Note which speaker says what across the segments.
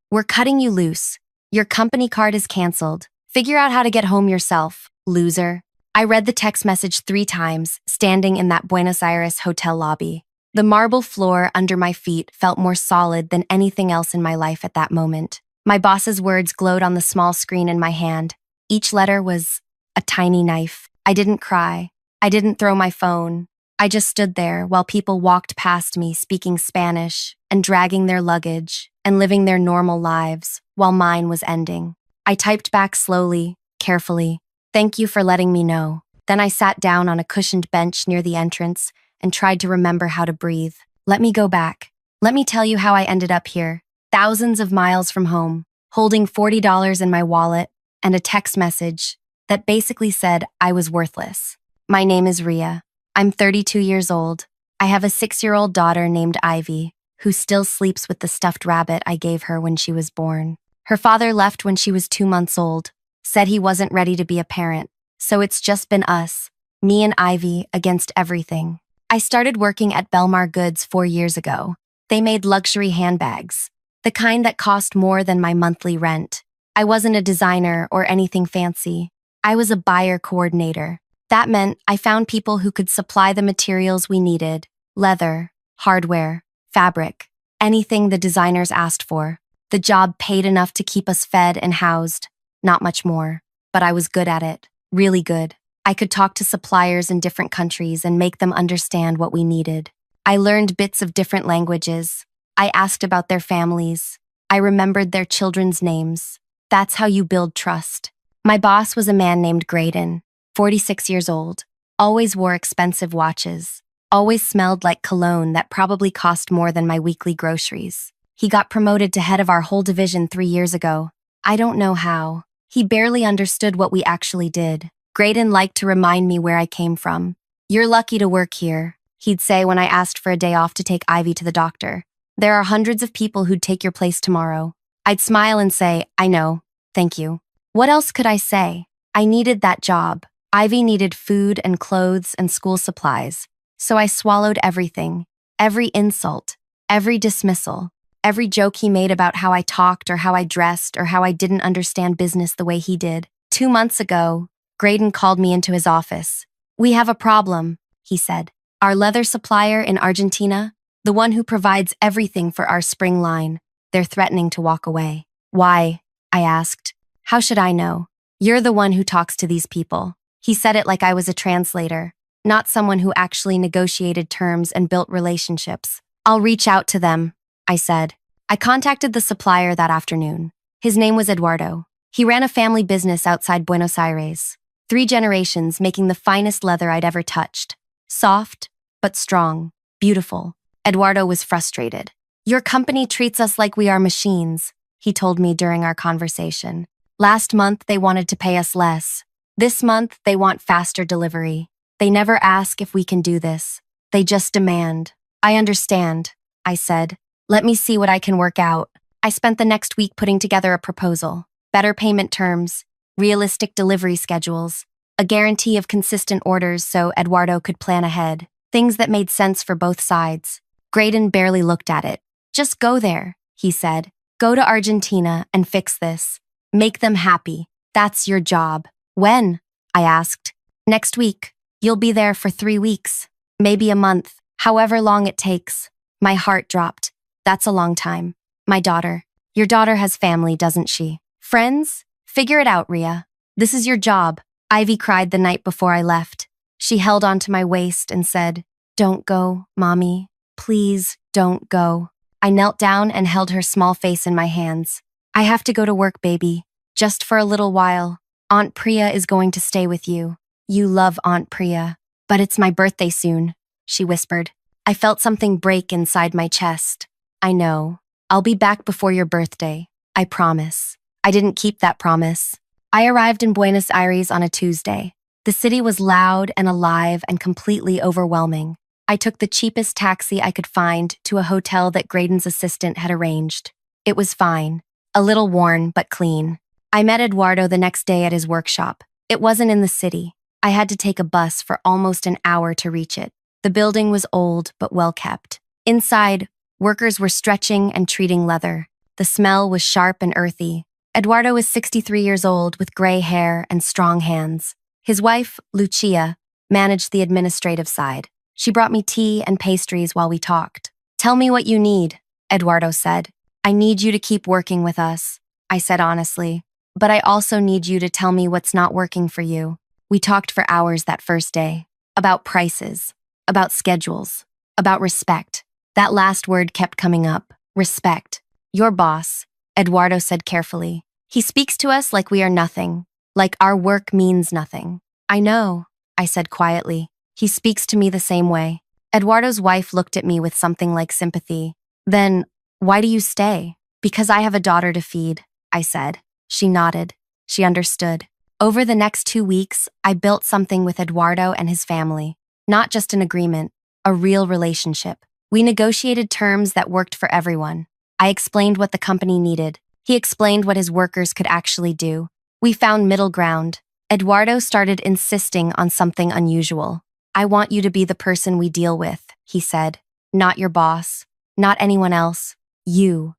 Speaker 1: We're cutting you loose. Your company card is canceled. Figure out how to get home yourself, loser. I read the text message 3 times, standing in that Buenos Aires hotel lobby. The marble floor under my feet felt more solid than anything else in my life at that moment. My boss's words glowed on the small screen in my hand. Each letter was a tiny knife. I didn't cry. I didn't throw my phone. I just stood there while people walked past me speaking Spanish and dragging their luggage and living their normal lives while mine was ending. I typed back slowly, carefully. Thank you for letting me know. Then I sat down on a cushioned bench near the entrance and tried to remember how to breathe. Let me go back. Let me tell you how I ended up here, thousands of miles from home, holding $40 in my wallet and a text message that basically said I was worthless. My name is Rhea. I'm 32 years old. I have a 6-year-old daughter named Ivy, who still sleeps with the stuffed rabbit I gave her when she was born. Her father left when she was 2 months old, said he wasn't ready to be a parent, so it's just been us, me and Ivy, against everything. I started working at Belmar Goods 4 years ago. They made luxury handbags, the kind that cost more than my monthly rent. I wasn't a designer or anything fancy. I was a buyer coordinator. That meant I found people who could supply the materials we needed: leather, hardware, fabric, anything the designers asked for. The job paid enough to keep us fed and housed, not much more. But I was good at it, really good. I could talk to suppliers in different countries and make them understand what we needed. I learned bits of different languages. I asked about their families. I remembered their children's names. That's how you build trust. My boss was a man named Graydon, 46 years old, always wore expensive watches, always smelled like cologne that probably cost more than my weekly groceries. He got promoted to head of our whole division 3 years ago. I don't know how. He barely understood what we actually did. Graydon liked to remind me where I came from. You're lucky to work here, he'd say when I asked for a day off to take Ivy to the doctor. There are hundreds of people who'd take your place tomorrow. I'd smile and say, I know, thank you. What else could I say? I needed that job. Ivy needed food and clothes and school supplies. So I swallowed everything, every insult, every dismissal, every joke he made about how I talked or how I dressed or how I didn't understand business the way he did. 2 months ago, Graydon called me into his office. We have a problem, he said. Our leather supplier in Argentina, the one who provides everything for our spring line, they're threatening to walk away. Why? I asked. How should I know? You're the one who talks to these people. He said it like I was a translator, not someone who actually negotiated terms and built relationships. I'll reach out to them, I said. I contacted the supplier that afternoon. His name was Eduardo. He ran a family business outside Buenos Aires. 3 generations making the finest leather I'd ever touched. Soft, but strong, beautiful. Eduardo was frustrated. Your company treats us like we are machines, he told me during our conversation. Last month, they wanted to pay us less. This month, they want faster delivery. They never ask if we can do this. They just demand. I understand, I said. Let me see what I can work out. I spent the next week putting together a proposal. Better payment terms, realistic delivery schedules, a guarantee of consistent orders so Eduardo could plan ahead. Things that made sense for both sides. Graydon barely looked at it. Just go there, he said. Go to Argentina and fix this. Make them happy. That's your job. When? I asked. Next week. You'll be there for 3 weeks. Maybe a month. However long it takes. My heart dropped. That's a long time. My daughter. Your daughter has family, doesn't she? Friends? Figure it out, Rhea. This is your job. Ivy cried the night before I left. She held onto my waist and said, Don't go, Mommy. Please don't go. I knelt down and held her small face in my hands. I have to go to work, baby. Just for a little while. Aunt Priya is going to stay with you. You love Aunt Priya. But it's my birthday soon, she whispered. I felt something break inside my chest. I know. I'll be back before your birthday. I promise. I didn't keep that promise. I arrived in Buenos Aires on a Tuesday. The city was loud and alive and completely overwhelming. I took the cheapest taxi I could find to a hotel that Graydon's assistant had arranged. It was fine. A little worn, but clean. I met Eduardo the next day at his workshop. It wasn't in the city. I had to take a bus for almost an hour to reach it. The building was old, but well kept. Inside, workers were stretching and treating leather. The smell was sharp and earthy. Eduardo was 63 years old with gray hair and strong hands. His wife, Lucia, managed the administrative side. She brought me tea and pastries while we talked. "Tell me what you need," Eduardo said. "I need you to keep working with us," I said honestly. "But I also need you to tell me what's not working for you." We talked for hours that first day. About prices, about schedules, about respect. That last word kept coming up. Respect. "Your boss," Eduardo said carefully. "He speaks to us like we are nothing, like our work means nothing." "I know," I said quietly. "He speaks to me the same way." Eduardo's wife looked at me with something like sympathy. "Then, why do you stay?" "Because I have a daughter to feed," I said. She nodded. She understood. Over the next 2 weeks, I built something with Eduardo and his family. Not just an agreement, a real relationship. We negotiated terms that worked for everyone. I explained what the company needed. He explained what his workers could actually do. We found middle ground. Eduardo started insisting on something unusual. "I want you to be the person we deal with," he said. "Not your boss. Not anyone else. You."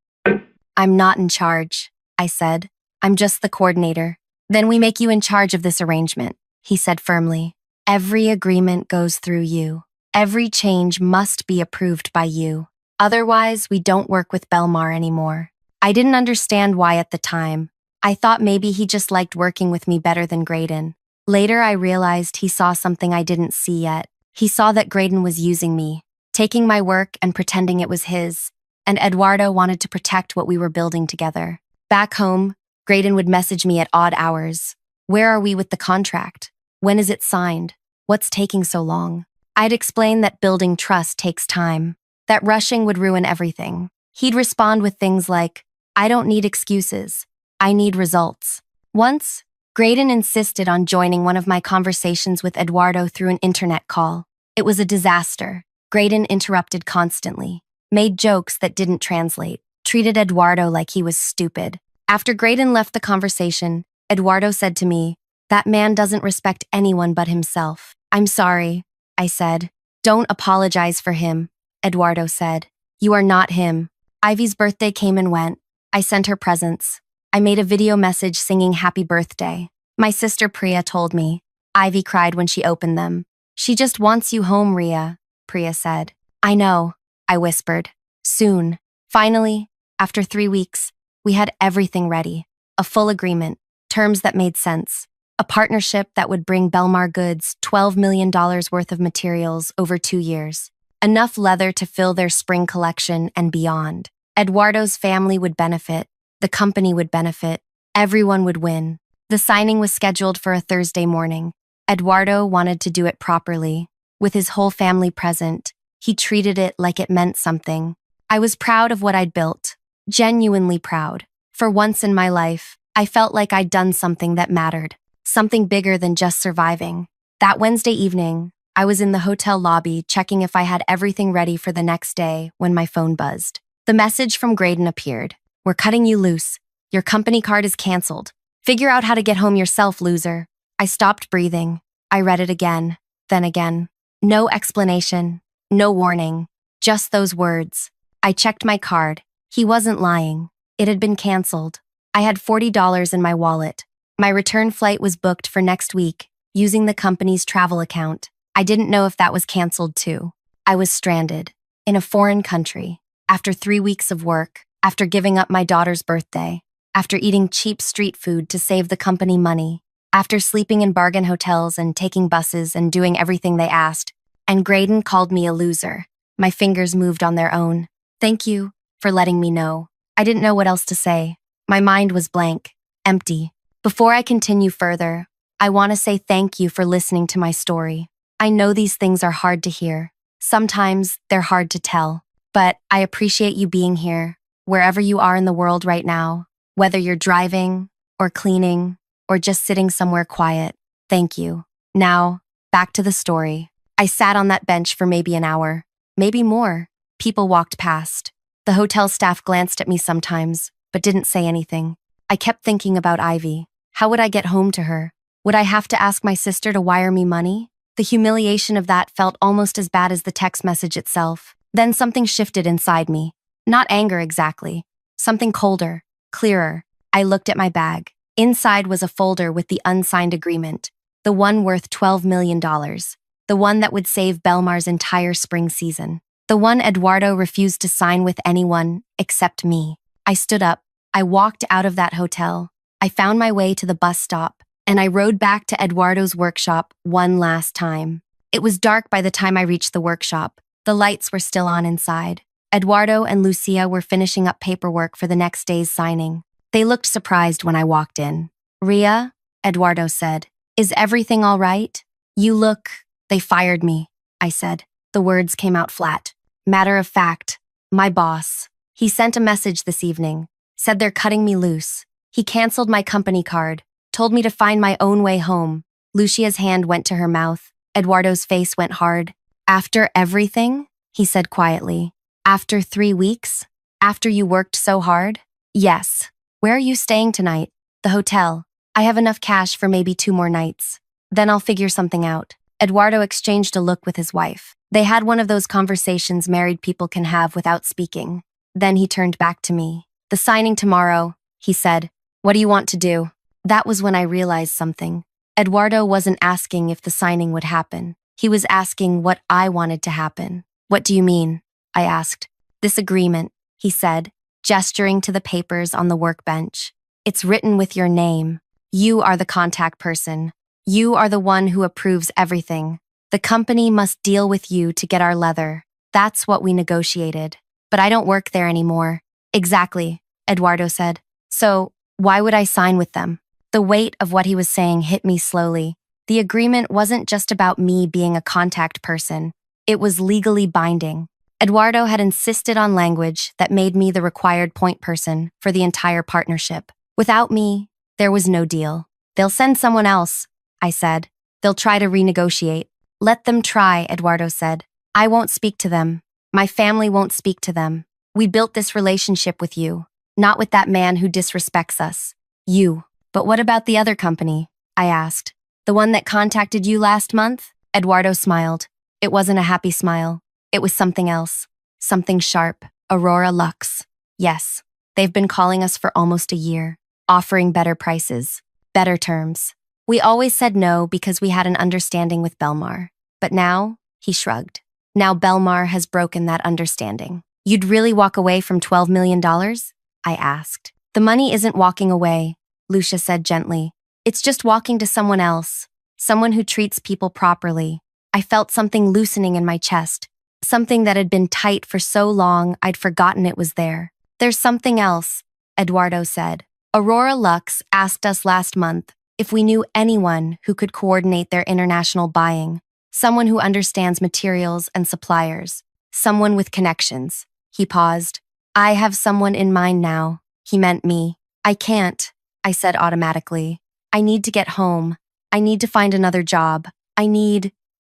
Speaker 1: "I'm not in charge," I said. "I'm just the coordinator." "Then we make you in charge of this arrangement," he said firmly. "Every agreement goes through you. Every change must be approved by you. Otherwise, we don't work with Belmar anymore." I didn't understand why at the time. I thought maybe he just liked working with me better than Graydon. Later, I realized he saw something I didn't see yet. He saw that Graydon was using me, taking my work and pretending it was his, and Eduardo wanted to protect what we were building together. Back home, Graydon would message me at odd hours. "Where are we with the contract? When is it signed? What's taking so long?" I'd explain that building trust takes time, that rushing would ruin everything. He'd respond with things like, "I don't need excuses. I need results." Once, Graydon insisted on joining one of my conversations with Eduardo through an internet call. It was a disaster. Graydon interrupted constantly, made jokes that didn't translate, treated Eduardo like he was stupid. After Graydon left the conversation, Eduardo said to me, "That man doesn't respect anyone but himself." "I'm sorry," I said. "Don't apologize for him," Eduardo said. "You are not him." Ivy's birthday came and went. I sent her presents. I made a video message singing happy birthday. My sister Priya told me. Ivy cried when she opened them. "She just wants you home, Rhea," Priya said. "I know," I whispered. Soon. Finally, after 3 weeks, we had everything ready. A full agreement, terms that made sense. A partnership that would bring Belmar Goods $12 million worth of materials over 2 years. Enough leather to fill their spring collection and beyond. Eduardo's family would benefit. The company would benefit. Everyone would win. The signing was scheduled for a Thursday morning. Eduardo wanted to do it properly. With his whole family present, he treated it like it meant something. I was proud of what I'd built. Genuinely proud. For once in my life, I felt like I'd done something that mattered. Something bigger than just surviving. That Wednesday evening, I was in the hotel lobby checking if I had everything ready for the next day when my phone buzzed. The message from Graydon appeared. "We're cutting you loose. Your company card is canceled. Figure out how to get home yourself, loser." I stopped breathing. I read it again, then again. No explanation, no warning, just those words. I checked my card. He wasn't lying. It had been canceled. I had $40 in my wallet. My return flight was booked for next week, using the company's travel account. I didn't know if that was canceled too. I was stranded, in a foreign country, after 3 weeks of work, after giving up my daughter's birthday, after eating cheap street food to save the company money, after sleeping in bargain hotels and taking buses and doing everything they asked. And Graydon called me a loser. My fingers moved on their own. "Thank you for letting me know." I didn't know what else to say. My mind was blank, empty. Before I continue further, I want to say thank you for listening to my story. I know these things are hard to hear. Sometimes they're hard to tell. But I appreciate you being here, wherever you are in the world right now, whether you're driving, or cleaning, or just sitting somewhere quiet. Thank you. Now, back to the story. I sat on that bench for maybe an hour, maybe more. People walked past. The hotel staff glanced at me sometimes, but didn't say anything. I kept thinking about Ivy. How would I get home to her? Would I have to ask my sister to wire me money? The humiliation of that felt almost as bad as the text message itself. Then something shifted inside me. Not anger exactly, Something colder, clearer. I looked at my bag. Inside was a folder with the unsigned agreement, the one worth $12 million, the one that would save Belmar's entire spring season, the one Eduardo refused to sign with anyone except me. I stood up. I walked out of that hotel. I found my way to the bus stop, and I rode back to Eduardo's workshop one last time. It was dark by the time I reached the workshop. The lights were still on inside. Eduardo and Lucia were finishing up paperwork for the next day's signing. They looked surprised when I walked in. "Rhea," Eduardo said, "is everything all right? You look—" "They fired me," I said. The words came out flat. "Matter of fact, my boss. He sent a message this evening, said they're cutting me loose. He canceled my company card, told me to find my own way home." Lucia's hand went to her mouth. Eduardo's face went hard. "After everything?" he said quietly. "After 3 weeks? After you worked so hard?" "Yes." "Where are you staying tonight?" "The hotel. I have enough cash for maybe 2 more nights. Then I'll figure something out." Eduardo exchanged a look with his wife. They had one of those conversations married people can have without speaking. Then he turned back to me. "The signing tomorrow," he said. "What do you want to do?" That was when I realized something. Eduardo wasn't asking if the signing would happen. He was asking what I wanted to happen. "What do you mean?" I asked. "This agreement," he said, gesturing to the papers on the workbench. "It's written with your name. You are the contact person. You are the one who approves everything. The company must deal with you to get our leather. That's what we negotiated. But I don't work there anymore." "Exactly," Eduardo said. "So, why would I sign with them?" The weight of what he was saying hit me slowly. The agreement wasn't just about me being a contact person. It was legally binding. Eduardo had insisted on language that made me the required point person for the entire partnership. Without me, there was no deal. "They'll send someone else," I said. "They'll try to renegotiate." "Let them try," Eduardo said. "I won't speak to them. My family won't speak to them. We built this relationship with you, not with that man who disrespects us. You." "But what about the other company?" I asked. "The one that contacted you last month?" Eduardo smiled. It wasn't a happy smile. It was something else. Something sharp. Aurora Lux. "Yes. They've been calling us for almost a year, offering better prices, better terms. We always said no because we had an understanding with Belmar. But now," he shrugged. "Now Belmar has broken that understanding." "You'd really walk away from $12 million? I asked. "The money isn't walking away," Lucia said gently. "It's just walking to someone else, someone who treats people properly." I felt something loosening in my chest, something that had been tight for so long I'd forgotten it was there. "There's something else," Eduardo said. "Aurora Lux asked us last month if we knew anyone who could coordinate their international buying, someone who understands materials and suppliers, someone with connections." He paused. "I have someone in mind now." He meant me. "I can't," I said automatically. "I need to get home. I need to find another job.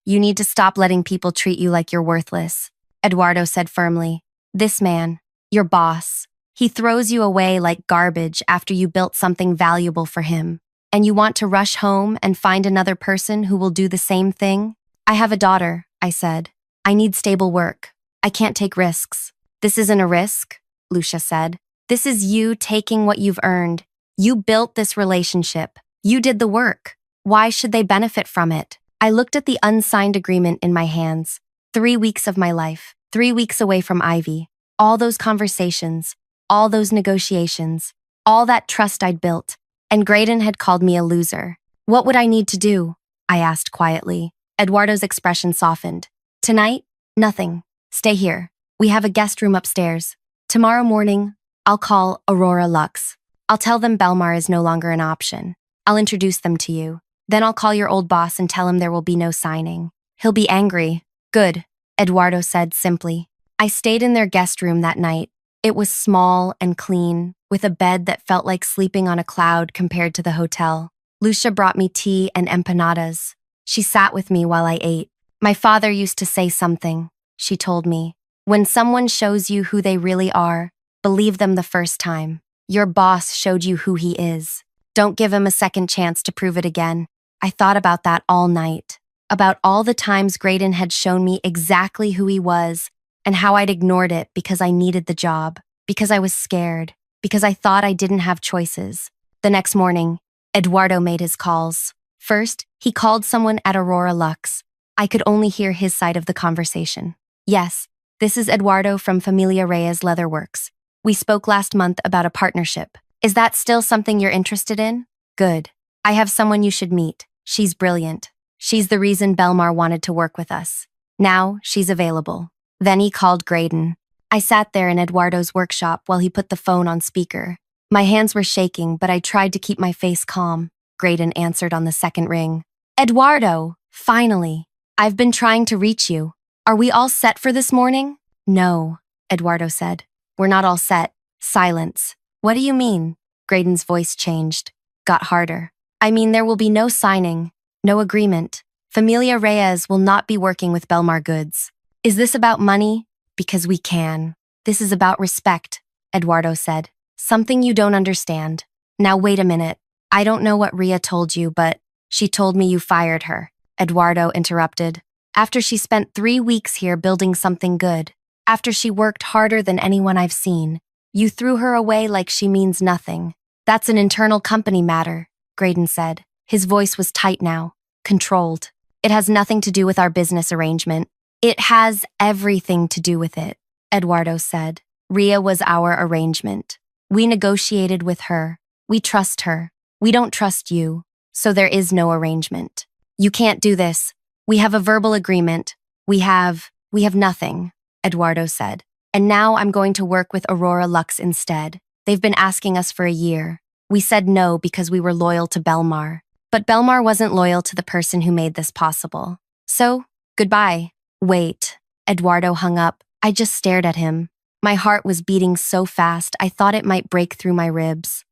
Speaker 1: You need to stop letting people treat you like you're worthless," Eduardo said firmly. "This man, your boss, he throws you away like garbage after you built something valuable for him. And you want to rush home and find another person who will do the same thing?" "I have a daughter," I said. "I need stable work. I can't take risks." "This isn't a risk," Lucia said. "This is you taking what you've earned. You built this relationship. You did the work. Why should they benefit from it?" I looked at the unsigned agreement in my hands. 3 weeks of my life, 3 weeks away from Ivy. All those conversations, all those negotiations, all that trust I'd built. And Graydon had called me a loser. "What would I need to do?" I asked quietly. Eduardo's expression softened. "Tonight? Nothing. Stay here. We have a guest room upstairs. Tomorrow morning, I'll call Aurora Lux. I'll tell them Belmar is no longer an option. I'll introduce them to you. Then I'll call your old boss and tell him there will be no signing. He'll be angry." "Good," Eduardo said simply. I stayed in their guest room that night. It was small and clean, with a bed that felt like sleeping on a cloud compared to the hotel. Lucia brought me tea and empanadas. She sat with me while I ate. "My father used to say something," she told me. "When someone shows you who they really are, believe them the first time. Your boss showed you who he is. Don't give him a second chance to prove it again." I thought about that all night, about all the times Graydon had shown me exactly who he was and how I'd ignored it because I needed the job, because I was scared. because I thought I didn't have choices. The next morning, Eduardo made his calls. First, he called someone at Aurora Lux. I could only hear his side of the conversation. Yes, this is Eduardo from Familia Rhea's Leatherworks. We spoke last month about a partnership. Is that still something you're interested in? Good. I have someone you should meet. She's brilliant. She's the reason Belmar wanted to work with us. Now, she's available. Then he called Graydon. I sat there in Eduardo's workshop while he put the phone on speaker. My hands were shaking, but I tried to keep my face calm. Graydon answered on the second ring. Eduardo! Finally! I've been trying to reach you. Are we all set for this morning? No, Eduardo said. We're not all set. Silence. What do you mean? Graydon's voice changed. Got harder. I mean there will be no signing, no agreement. Familia Reyes will not be working with Belmar Goods. Is this about money? Because we can. This is about respect, Eduardo said. Something you don't understand. Now wait a minute. I don't know what Rhea told you, but she told me you fired her, Eduardo interrupted. After she spent 3 weeks here building something good. After she worked harder than anyone I've seen. You threw her away like she means nothing. That's an internal company matter, Graydon said. His voice was tight now, controlled. It has nothing to do with our business arrangement. It has everything to do with it, Eduardo said. Rhea was our arrangement. We negotiated with her. We trust her. We don't trust you, so there is no arrangement. You can't do this. We have a verbal agreement. We have nothing, Eduardo said. And now I'm going to work with Aurora Lux instead. They've been asking us for a year. We said no because we were loyal to Belmar. But Belmar wasn't loyal to the person who made this possible. So, goodbye. Wait. Eduardo hung up. I just stared at him. My heart was beating so fast I thought it might break through my ribs.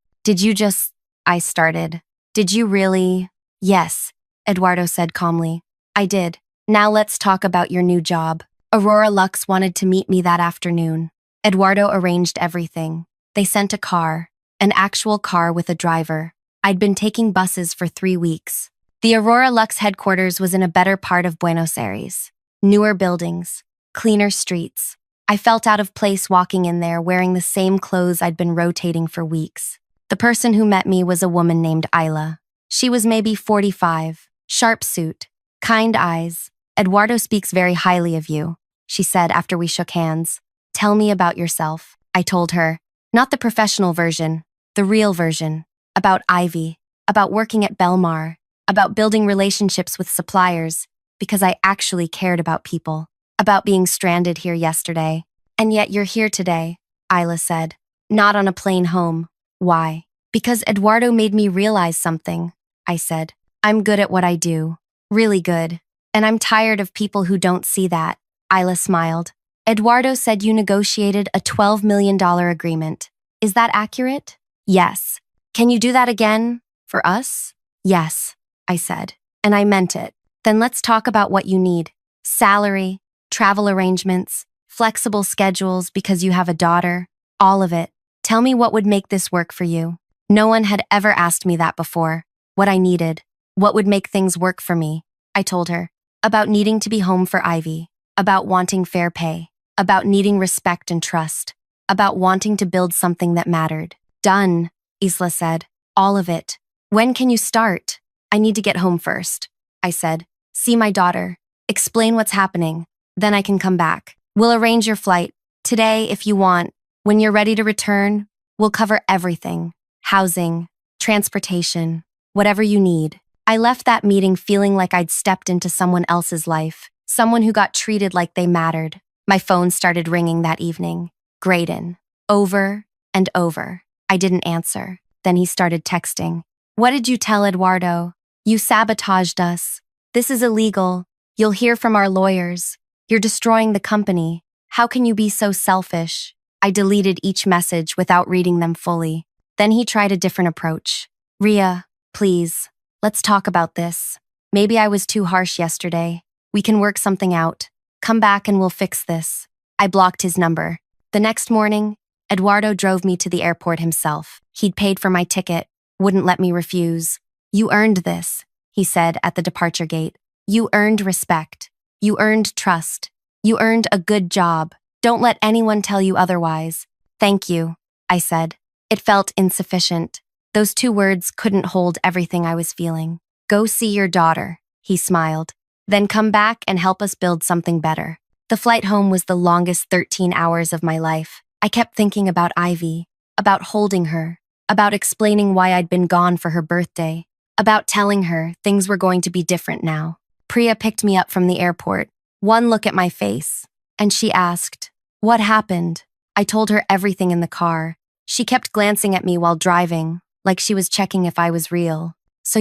Speaker 1: I started. Did you really? Yes, Eduardo said calmly. I did. Now let's talk about your new job. Aurora Lux wanted to meet me that afternoon. Eduardo arranged everything. They sent a car, an actual car with a driver. I'd been taking buses for 3 weeks. The Aurora Lux headquarters was in a better part of Buenos Aires. Newer buildings, cleaner streets. I felt out of place walking in there wearing the same clothes I'd been rotating for weeks. The person who met me was a woman named Isla. She was maybe 45, sharp suit, kind eyes. Eduardo speaks very highly of you, she said after we shook hands. Tell me about yourself, I told her. Not the professional version, the real version. About Ivy, about working at Belmar, about building relationships with suppliers, because I actually cared about people, about being stranded here yesterday. And yet you're here today, Isla said. Not on a plane home. Why? Because Eduardo made me realize something, I said. I'm good at what I do. Really good. And I'm tired of people who don't see that. Isla smiled. Eduardo said you negotiated a $12 million agreement. Is that accurate? Yes. Can you do that again? For us? Yes, I said. And I meant it. Then let's talk about what you need. Salary, travel arrangements, flexible schedules because you have a daughter, all of it. Tell me what would make this work for you. No one had ever asked me that before. What I needed. What would make things work for me. I told her. About needing to be home for Ivy. About wanting fair pay. About needing respect and trust. About wanting to build something that mattered. Done, Isla said. All of it. When can you start? I need to get home first, I said. See my daughter. Explain what's happening. Then I can come back. We'll arrange your flight. Today, if you want. When you're ready to return, we'll cover everything. Housing, transportation, whatever you need. I left that meeting feeling like I'd stepped into someone else's life. Someone who got treated like they mattered. My phone started ringing that evening. Graydon. Over and over. I didn't answer. Then he started texting. What did you tell Eduardo? You sabotaged us. This is illegal. You'll hear from our lawyers. You're destroying the company. How can you be so selfish? I deleted each message without reading them fully. Then he tried a different approach. Rhea, please, let's talk about this. Maybe I was too harsh yesterday. We can work something out. Come back and we'll fix this. I blocked his number. The next morning, Eduardo drove me to the airport himself. He'd paid for my ticket, wouldn't let me refuse. You earned this, he said at the departure gate. You earned respect. You earned trust. You earned a good job. Don't let anyone tell you otherwise. Thank you, I said. It felt insufficient. Those 2 words couldn't hold everything I was feeling. Go see your daughter, he smiled. Then come back and help us build something better. The flight home was the longest 13 hours of my life. I kept thinking about Ivy, about holding her, about explaining why I'd been gone for her birthday, about telling her things were going to be different now. Priya picked me up from the airport, one look at my face, and she asked, "What happened?" I told her everything in the car. She kept glancing at me while driving, like she was checking if I was real. "So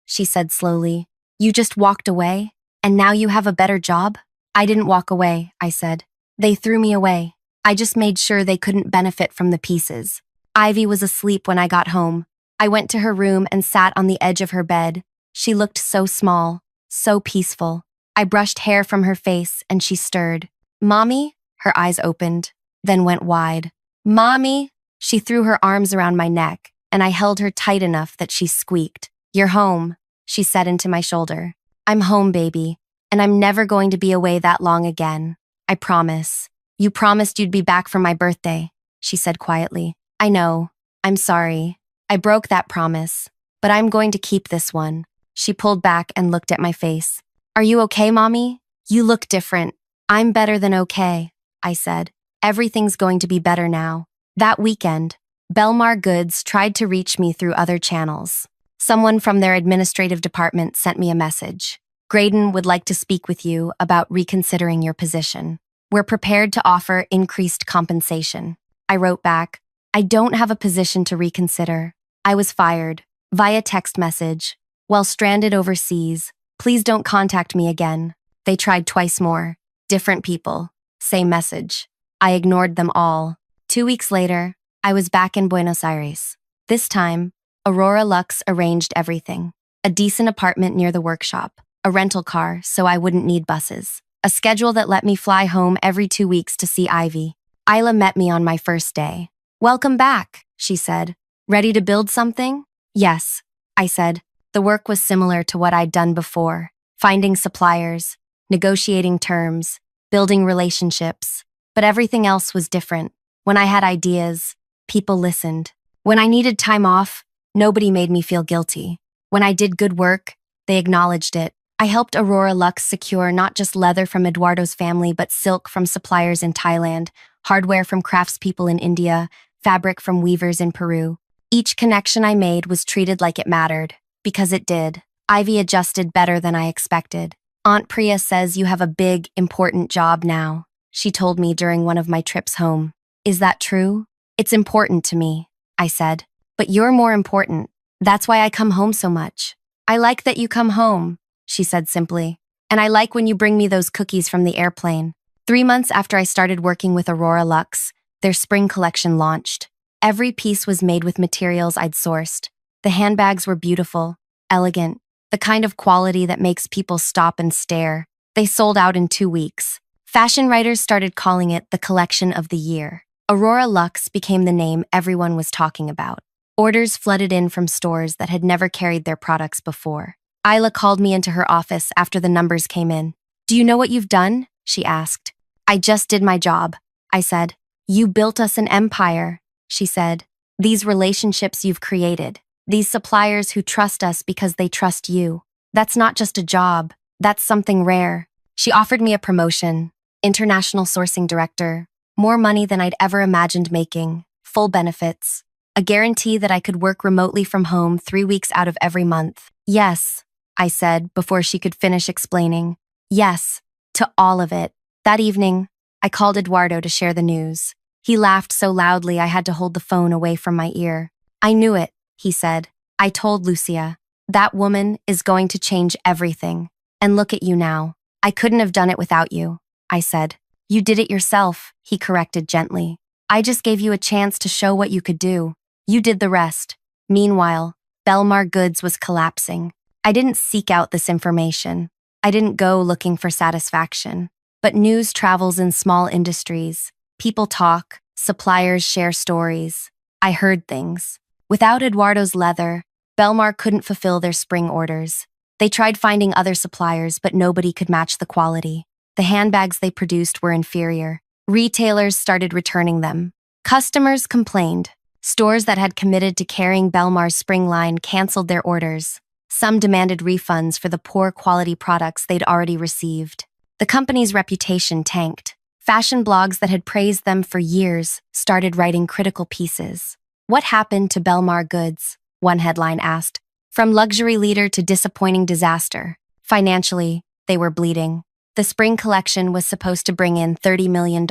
Speaker 1: she said slowly, "you just walked away? And now you have a better job?" "I didn't walk away," I said. "They threw me away. I just made sure they couldn't benefit from the pieces." Ivy was asleep when I got home. I went to her room and sat on the edge of her bed. She looked so small, so peaceful. I brushed hair from her face and she stirred. "Mommy?" Her eyes opened, then went wide. "Mommy?" She threw her arms around my neck, and I held her tight enough that she squeaked. "You're home," she said into my shoulder. "I'm home, baby, and I'm never going to be away that long again. I promise." "You promised you'd be back for my birthday," she said quietly. "I know. I'm sorry. I broke that promise, but I'm going to keep this one." She pulled back and looked at my face. "Are you okay, Mommy? You look different." "I'm better than okay," I said. "Everything's going to be better now." That weekend, Belmar Goods tried to reach me through other channels. Someone from their administrative department sent me a message. "Graydon would like to speak with you about reconsidering your position. We're prepared to offer increased compensation." I wrote back, "I don't have a position to reconsider. I was fired, via text message, while stranded overseas. Please don't contact me again." They tried twice more. Different people. Same message. I ignored them all. 2 weeks later, I was back in Buenos Aires. This time, Aurora Lux arranged everything. A decent apartment near the workshop, a rental car so I wouldn't need buses, a schedule that let me fly home every 2 weeks to see Ivy. Isla met me on my first day. "Welcome back," she said. "Ready to build something?" "Yes," I said. The work was similar to what I'd done before, finding suppliers, negotiating terms, building relationships. But everything else was different. When I had ideas, people listened. When I needed time off, nobody made me feel guilty. When I did good work, they acknowledged it. I helped Aurora Lux secure not just leather from Eduardo's family, but silk from suppliers in Thailand, hardware from craftspeople in India, fabric from weavers in Peru. Each connection I made was treated like it mattered, because it did. Ivy adjusted better than I expected. "Aunt Priya says you have a big, important job now," she told me during one of my trips home. "Is that true?" "It's important to me," I said. "But you're more important. That's why I come home so much." "I like that you come home," she said simply. "And I like when you bring me those cookies from the airplane." 3 months after I started working with Aurora Lux, their spring collection launched. Every piece was made with materials I'd sourced. The handbags were beautiful, elegant, the kind of quality that makes people stop and stare. They sold out in 2 weeks. Fashion writers started calling it the collection of the year. Aurora Lux became the name everyone was talking about. Orders flooded in from stores that had never carried their products before. Isla called me into her office after the numbers came in. "Do you know what you've done?" she asked. "I just did my job," I said. "You built us an empire," she said. "These relationships you've created, these suppliers who trust us because they trust you. That's not just a job, that's something rare." She offered me a promotion, international sourcing director, more money than I'd ever imagined making, full benefits, a guarantee that I could work remotely from home 3 weeks out of every month. "Yes," I said before she could finish explaining. "Yes, to all of it." That evening, I called Eduardo to share the news. He laughed so loudly I had to hold the phone away from my ear. "I knew it," he said. "I told Lucia. That woman is going to change everything. And look at you now. I couldn't have done it without you," I said. "You did it yourself," he corrected gently. "I just gave you a chance to show what you could do. You did the rest." Meanwhile, Belmar Goods was collapsing. I didn't seek out this information. I didn't go looking for satisfaction. But news travels in small industries. People talk, suppliers share stories. I heard things. Without Eduardo's leather, Belmar couldn't fulfill their spring orders. They tried finding other suppliers, but nobody could match the quality. The handbags they produced were inferior. Retailers started returning them. Customers complained. Stores that had committed to carrying Belmar's spring line canceled their orders. Some demanded refunds for the poor quality products they'd already received. The company's reputation tanked. Fashion blogs that had praised them for years started writing critical pieces. "What happened to Belmar goods?" one headline asked. "From luxury leader to disappointing disaster." Financially, they were bleeding. The spring collection was supposed to bring in $30 million.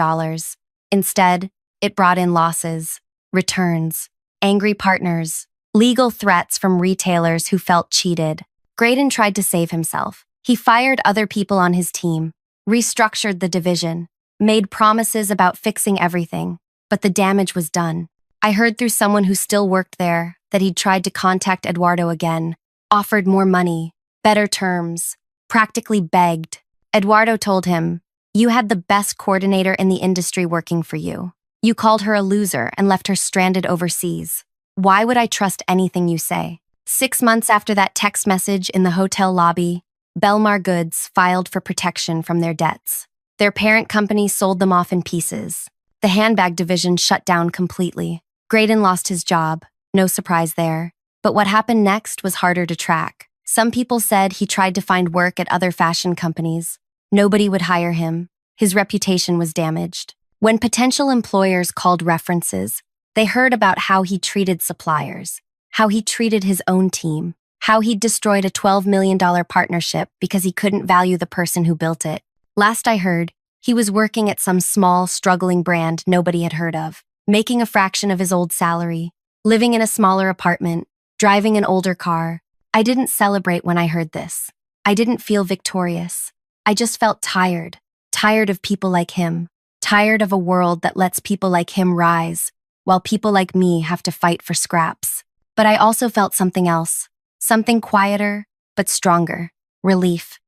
Speaker 1: Instead, it brought in losses, returns, angry partners, legal threats from retailers who felt cheated. Graydon tried to save himself. He fired other people on his team, restructured the division, made promises about fixing everything, but the damage was done. I heard through someone who still worked there that he'd tried to contact Eduardo again, offered more money, better terms, practically begged. Eduardo told him, "You had the best coordinator in the industry working for you. You called her a loser and left her stranded overseas. Why would I trust anything you say?" 6 months after that text message in the hotel lobby, Belmar Goods filed for protection from their debts. Their parent company sold them off in pieces. The handbag division shut down completely. Graydon lost his job, no surprise there. But what happened next was harder to track. Some people said he tried to find work at other fashion companies. Nobody would hire him. His reputation was damaged. When potential employers called references, they heard about how he treated suppliers, how he treated his own team, how he'd destroyed a $12 million partnership because he couldn't value the person who built it. Last I heard, he was working at some small, struggling brand nobody had heard of, making a fraction of his old salary, living in a smaller apartment, driving an older car. I didn't celebrate when I heard this. I didn't feel victorious. I just felt tired of people like him, tired of a world that lets people like him rise, while people like me have to fight for scraps. But I also felt something else, something quieter, but stronger. Relief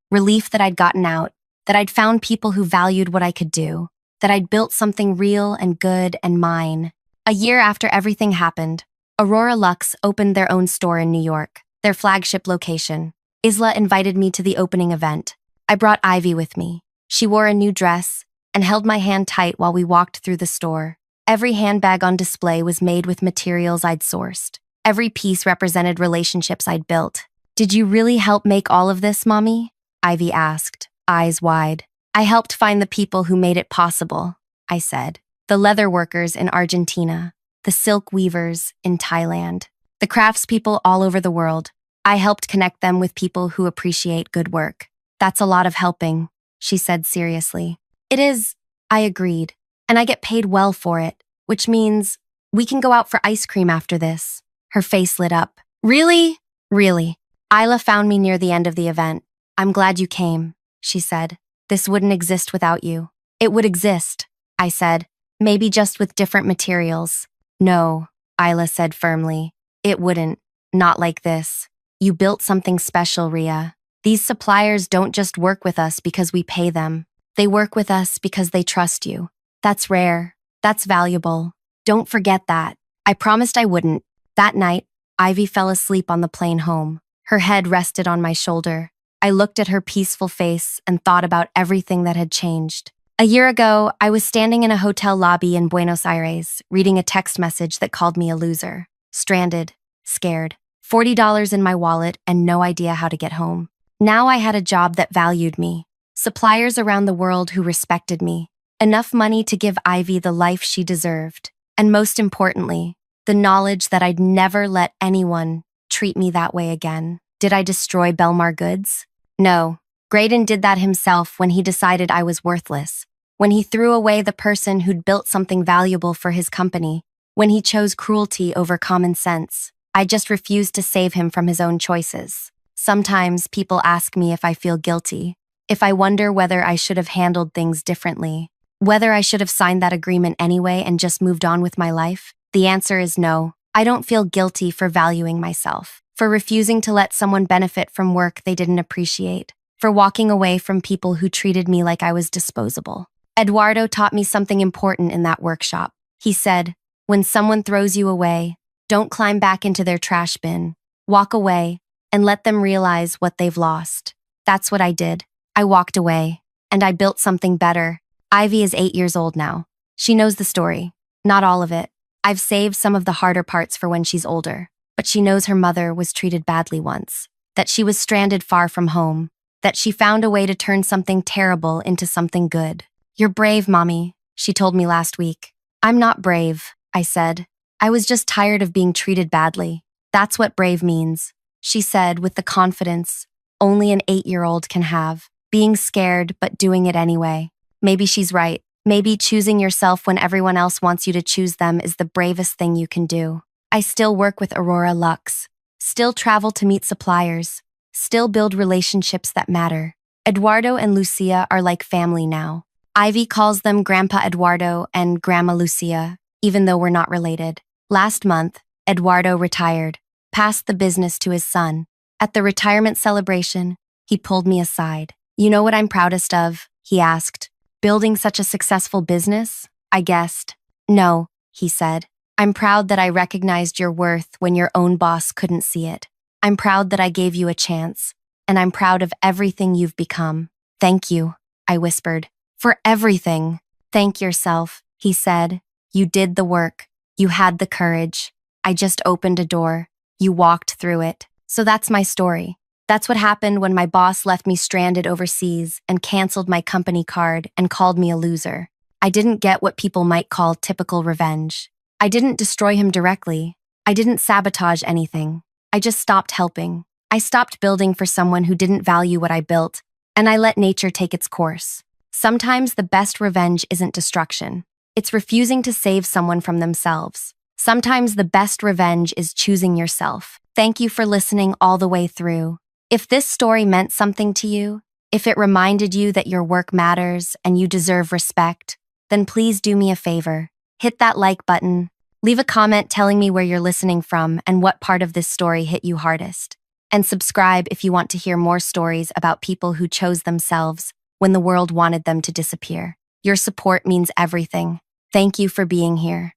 Speaker 1: that I'd gotten out, that I'd found people who valued what I could do, that I'd built something real and good and mine. A year after everything happened, Aurora Luxe opened their own store in New York, their flagship location. Isla invited me to the opening event. I brought Ivy with me. She wore a new dress and held my hand tight while we walked through the store. Every handbag on display was made with materials I'd sourced. Every piece represented relationships I'd built. "Did you really help make all of this, Mommy?" Ivy asked, eyes wide. "I helped find the people who made it possible," I said. "The leather workers in Argentina, the silk weavers in Thailand, the craftspeople all over the world. I helped connect them with people who appreciate good work." "That's a lot of helping," she said seriously. "It is," I agreed, "and I get paid well for it, which means we can go out for ice cream after this." Her face lit up. "Really? Really?" "Isla found me near the end of the event. I'm glad you came," she said. "This wouldn't exist without you." "It would exist," I said, "maybe just with different materials." "No," Isla said firmly. "It wouldn't. Not like this. You built something special, Rhea. These suppliers don't just work with us because we pay them. They work with us because they trust you. That's rare. That's valuable. Don't forget that." I promised I wouldn't. That night, Ivy fell asleep on the plane home. Her head rested on my shoulder. I looked at her peaceful face and thought about everything that had changed. A year ago, I was standing in a hotel lobby in Buenos Aires, reading a text message that called me a loser. Stranded, scared, $40 in my wallet, and no idea how to get home. Now I had a job that valued me, suppliers around the world who respected me, enough money to give Ivy the life she deserved, and most importantly, the knowledge that I'd never let anyone treat me that way again. Did I destroy Belmar Goods? No. Graydon did that himself when he decided I was worthless, when he threw away the person who'd built something valuable for his company, when he chose cruelty over common sense. I just refused to save him from his own choices. Sometimes people ask me if I feel guilty, if I wonder whether I should have handled things differently, whether I should have signed that agreement anyway and just moved on with my life. The answer is no. I don't feel guilty for valuing myself, for refusing to let someone benefit from work they didn't appreciate, for walking away from people who treated me like I was disposable. Eduardo taught me something important in that workshop. He said, "When someone throws you away, don't climb back into their trash bin. Walk away and let them realize what they've lost." That's what I did. I walked away, and I built something better. Ivy is 8 years old now. She knows the story. Not all of it. I've saved some of the harder parts for when she's older, but she knows her mother was treated badly once, that she was stranded far from home, that she found a way to turn something terrible into something good. You're brave, Mommy, she told me last week. I'm not brave, I said. I was just tired of being treated badly. That's what brave means, she said with the confidence only an 8-year-old can have, being scared but doing it anyway. Maybe she's right. Maybe choosing yourself when everyone else wants you to choose them is the bravest thing you can do. I still work with Aurora Lux, still travel to meet suppliers, still build relationships that matter. Eduardo and Lucia are like family now. Ivy calls them Grandpa Eduardo and Grandma Lucia, even though we're not related. Last month, Eduardo retired, passed the business to his son. At the retirement celebration, he pulled me aside. You know what I'm proudest of? He asked. Building such a successful business? I guessed. No, he said. I'm proud that I recognized your worth when your own boss couldn't see it. I'm proud that I gave you a chance, and I'm proud of everything you've become. Thank you, I whispered. For everything. Thank yourself, he said. You did the work. You had the courage. I just opened a door. You walked through it. So that's my story. That's what happened when my boss left me stranded overseas and canceled my company card and called me a loser. I didn't get what people might call typical revenge. I didn't destroy him directly. I didn't sabotage anything. I just stopped helping. I stopped building for someone who didn't value what I built, and I let nature take its course. Sometimes the best revenge isn't destruction. It's refusing to save someone from themselves. Sometimes the best revenge is choosing yourself. Thank you for listening all the way through. If this story meant something to you, if it reminded you that your work matters and you deserve respect, then please do me a favor. Hit that like button. Leave a comment telling me where you're listening from and what part of this story hit you hardest. And subscribe if you want to hear more stories about people who chose themselves when the world wanted them to disappear. Your support means everything. Thank you for being here.